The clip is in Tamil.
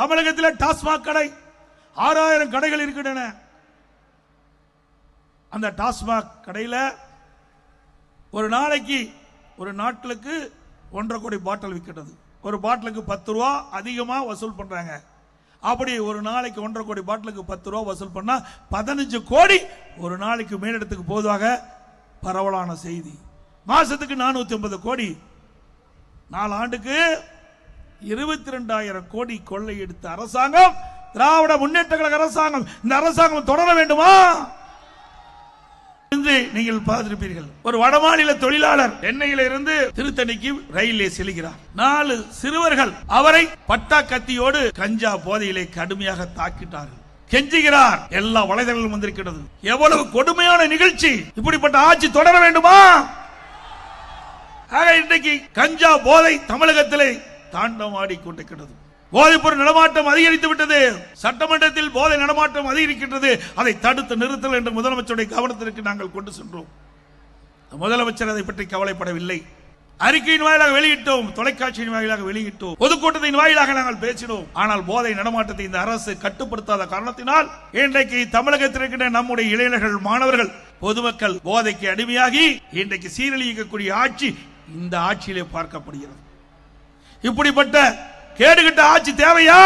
தமிழகத்தில் டாஸ்மாக் கடை 6000 கடைகள் இருக்கின்றன. அந்த டாஸ்மாக் கடையில் ஒரு நாளைக்கு ஒரு நாட்களுக்கு 1.5 கோடி பாட்டில் விற்கிறது. ஒரு பாட்டிலுக்கு 10 ரூபா அதிகமாக வசூல் பண்றாங்க. அப்படி ஒரு நாளைக்கு 1.5 கோடி பாட்டிலுக்கு 10 ரூபா வசூல் பண்ணா 15 கோடி ஒரு நாளைக்கு மேலிடத்துக்கு போவதாக பரவலான செய்தி. மாசத்துக்கு 450 கோடி, 4 ஆண்டுக்கு 22,000 கோடி கொள்ளை எடுத்த அரசாங்கம் திராவிட முன்னேற்ற கழக அரசாங்கம். இந்த அரசாங்கம் தொடர வேண்டுமா? நீங்கள் பார்த்திருப்பீர்கள், ஒரு வடமாநில தொழிலாளர் சென்னையில இருந்து திருத்தணிக்கு ரயிலே செல்கிறார். 4 சிறுவர்கள் அவரை பட்டா கத்தியோடு கஞ்சா போதையிலே கடுமையாக தாக்கிட்டார்கள். கெஞ்சுகிறார். எல்லா வலைதளங்களும் வந்திருக்கிறது. எவ்வளவு கொடுமையான நிகழ்ச்சி! இப்படிப்பட்ட ஆட்சி தொடர வேண்டுமா? இன்றைக்கு கஞ்சா போதை தமிழகத்திலே தாண்டவாடி கொண்டிருக்கிறது. போதைப்பொருள் நடமாட்டம் அதிகரித்து விட்டது. சட்டமன்றத்தில் போதை நடமாட்டம் அதிகரிக்கின்றது. அதை தடுத்து நிறுத்தல் என்று முதலமைச்சருடைய கவனத்திற்கு நாங்கள் கொண்டு சென்றோம். முதலமைச்சர் அதை பற்றி கவலைப்படவில்லை. அறிக்கையின் வாயிலாக வெளியிட்டோம், தொலைக்காட்சியின் வாயிலாக வெளியிட்டோம், பொதுக்கூட்டத்தின் வாயிலாக நாங்கள் பேசினோம். ஆனால் போதை நடமாட்டத்தை இந்த அரசு கட்டுப்படுத்தாத காரணத்தினால் இன்றைக்கு தமிழகத்தில் இருக்கின்ற நம்முடைய இளைஞர்கள், மாணவர்கள், பொதுமக்கள் போதைக்கு அடிமையாகி இன்றைக்கு சீரழிக்கக்கூடிய ஆட்சி இந்த ஆட்சியிலே பார்க்கப்படுகிறது. இப்படிப்பட்ட கேடுகட்ட ஆட்சி தேவையா?